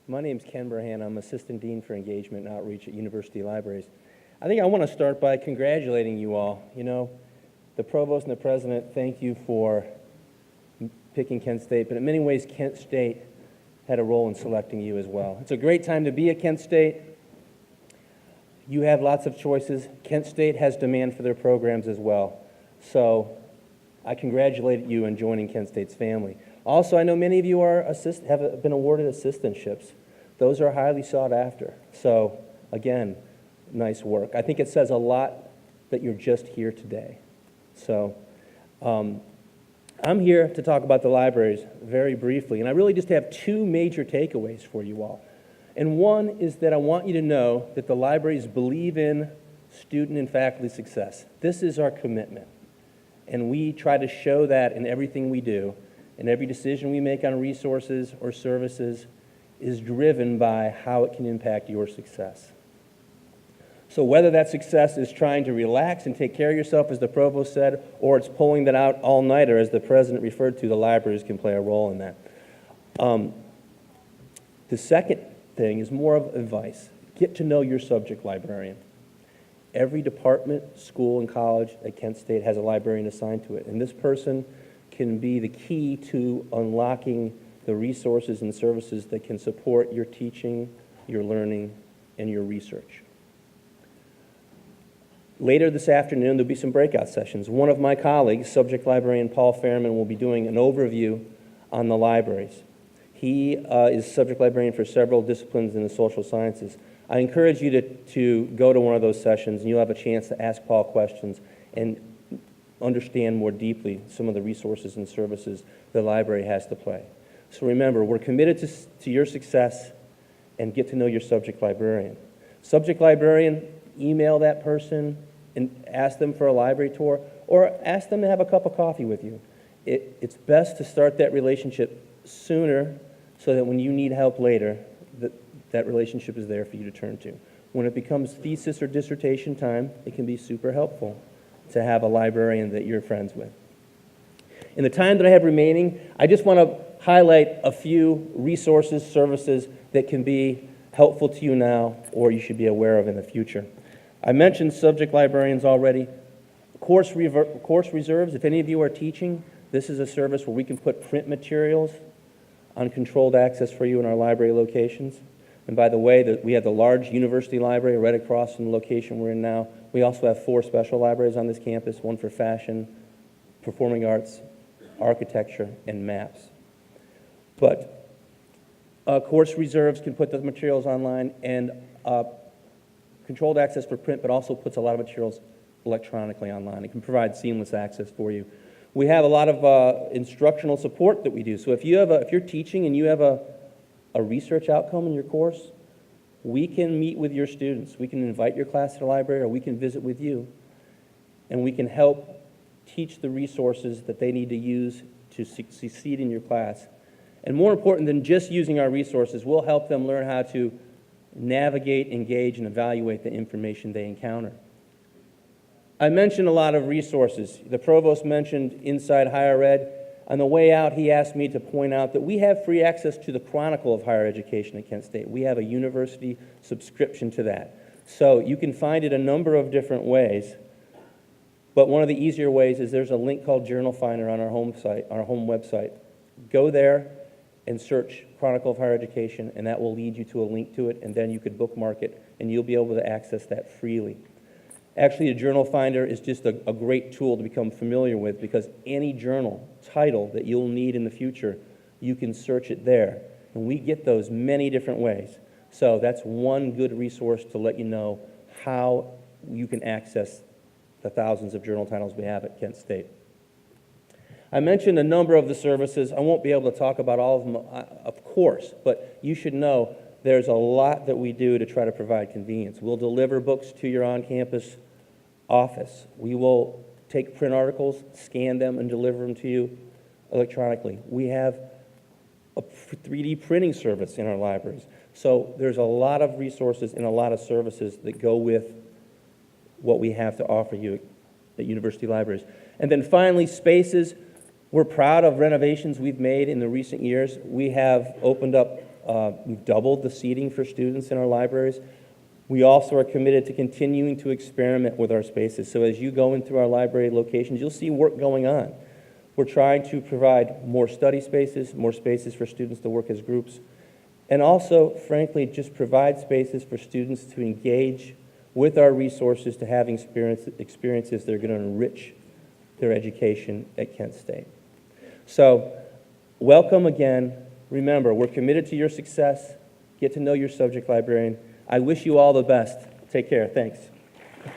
My name's Ken Burhan. I'm Assistant Dean for Engagement and Outreach at University Libraries. I think I want to start by congratulating you all. You know, the Provost and the President, thank you for picking Kent State, but in many ways, Kent State had a role in selecting you as well. It's a great time to be at Kent State. You have lots of choices. Kent State has demand for their programs as well. So I congratulate you on joining Kent State's family. Also, I know many of you have been awarded assistantships. Those are highly sought after. So, again, nice work. I think it says a lot that you're just here today. So, I'm here to talk about the libraries very briefly, and I really just have two major takeaways for you all. And one is that I want you to know that the libraries believe in student and faculty success. This is our commitment, and we try to show that in everything we do. And every decision we make on resources or services is driven by how it can impact your success. So whether that success is trying to relax and take care of yourself, as the provost said, or it's pulling that out all-nighter, as the president referred to, the libraries can play a role in that. The second thing is more of advice. Get to know your subject librarian. Every department, school, and college at Kent State has a librarian assigned to it, and this person can be the key to unlocking the resources and services that can support your teaching, your learning, and your research. Later this afternoon, there'll be some breakout sessions. One of my colleagues, subject librarian Paul Fairman, will be doing an overview on the libraries. He is subject librarian for several disciplines in the social sciences. I encourage you to go to one of those sessions, and you'll have a chance to ask Paul questions and understand more deeply some of the resources and services the library has to play. So remember, we're committed to your success, and get to know your subject librarian. Subject librarian, email that person and ask them for a library tour, or ask them to have a cup of coffee with you. It's best to start that relationship sooner so that when you need help later, that relationship is there for you to turn to. When it becomes thesis or dissertation time, it can be super helpful to have a librarian that you're friends with. In the time that I have remaining, I just want to highlight a few resources, services that can be helpful to you now or you should be aware of in the future. I mentioned subject librarians already. Course reserves, if any of you are teaching, this is a service where we can put print materials on controlled access for you in our library locations. And by the way, we have the large university library right across from the location we're in now. We also have 4 special libraries on this campus, one for fashion, performing arts, architecture, and maps. But course reserves can put the materials online, and controlled access for print, but also puts a lot of materials electronically online. It can provide seamless access for you. We have a lot of instructional support that we do. So if you're teaching and you have a research outcome in your course, we can meet with your students. We can invite your class to the library, or we can visit with you, and we can help teach the resources that they need to use to succeed in your class. And more important than just using our resources, we'll help them learn how to navigate, engage, and evaluate the information they encounter. I mentioned a lot of resources. The provost mentioned Inside Higher Ed. On the way out, he asked me to point out that we have free access to the Chronicle of Higher Education at Kent State. We have a university subscription to that. So you can find it a number of different ways, but one of the easier ways is there's a link called Journal Finder on our home website. Go there and search Chronicle of Higher Education, and that will lead you to a link to it, and then you could bookmark it, and you'll be able to access that freely. Actually, a journal finder is just a great tool to become familiar with, because any journal title that you'll need in the future, you can search it there. And we get those many different ways. So that's one good resource to let you know how you can access the thousands of journal titles we have at Kent State. I mentioned a number of the services. I won't be able to talk about all of them, of course, but you should know there's a lot that we do to try to provide convenience. We'll deliver books to your on-campus office. We will take print articles, scan them, and deliver them to you electronically. We have a 3D printing service in our libraries. So there's a lot of resources and a lot of services that go with what we have to offer you at university libraries. And then finally, spaces. We're proud of renovations we've made in the recent years. We have opened up We've doubled the seating for students in our libraries. We also are committed to continuing to experiment with our spaces. So as you go in through our library locations, you'll see work going on. We're trying to provide more study spaces, more spaces for students to work as groups, and also, frankly, just provide spaces for students to engage with our resources, to have experiences that are going to enrich their education at Kent State. So, welcome again. Remember, we're committed to your success. Get to know your subject librarian. I wish you all the best. Take care. Thanks.